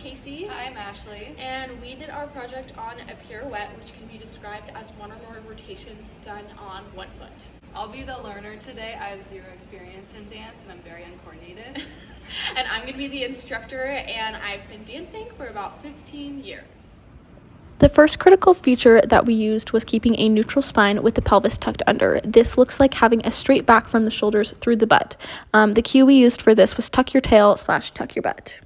Casey. Hi, I'm Ashley. And we did our project on a pirouette, which can be described as one or more rotations done on one foot. I'll be the learner today. I have zero experience in dance and I'm very uncoordinated. And I'm going to be the instructor, and I've been dancing for about 15 years. The first critical feature that we used was keeping a neutral spine with the pelvis tucked under. This looks like having a straight back from the shoulders through the butt. The cue we used for this was tuck your tail / tuck your butt.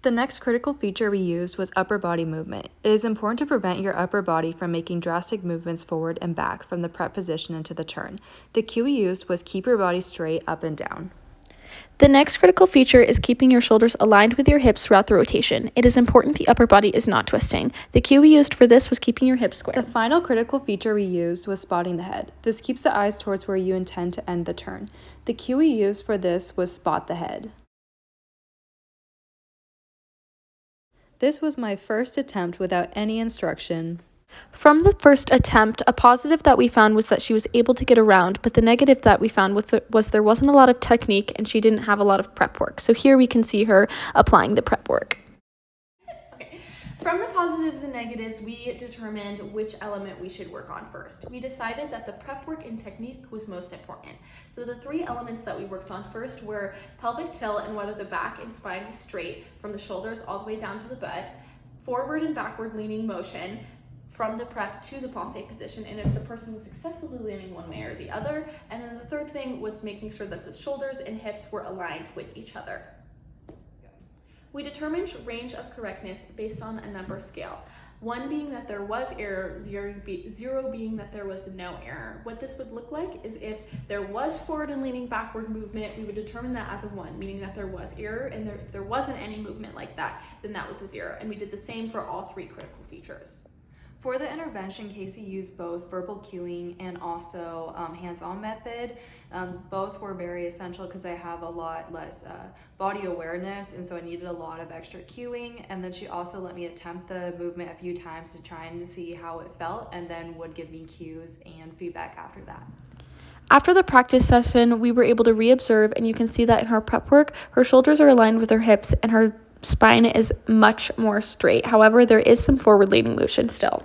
The next critical feature we used was upper body movement. It is important to prevent your upper body from making drastic movements forward and back from the prep position into the turn. The cue we used was keep your body straight up and down. The next critical feature is keeping your shoulders aligned with your hips throughout the rotation. It is important the upper body is not twisting. The cue we used for this was keeping your hips square. The final critical feature we used was spotting the head. This keeps the eyes towards where you intend to end the turn. The cue we used for this was spot the head. This was my first attempt without any instruction. From the first attempt, a positive that we found was that she was able to get around, but the negative that we found was there wasn't a lot of technique and she didn't have a lot of prep work. So here we can see her applying the prep work. Okay. From the positives and negatives, we determined which element we should work on first. We decided that the prep work and technique was most important. So the three elements that we worked on first were pelvic tilt and whether the back and spine was straight from the shoulders all the way down to the butt, forward and backward leaning motion from the prep to the passe position, and if the person was successfully leaning one way or the other. And then the third thing was making sure that the shoulders and hips were aligned with each other. We determined range of correctness based on a number scale. 1 being that there was error, 0 being that there was no error. What this would look like is if there was forward and leaning backward movement, we would determine that as a 1, meaning that there was error, and if there wasn't any movement like that, then that was a 0. And we did the same for all 3 critical features. For the intervention, Casey used both verbal cueing and also hands-on method. Both were very essential because I have a lot less body awareness, and so I needed a lot of extra cueing. And then she also let me attempt the movement a few times to try and see how it felt, and then would give me cues and feedback after that. After the practice session, we were able to re-observe, and you can see that in her prep work, her shoulders are aligned with her hips and her spine is much more straight. However, there is some forward leaning motion still.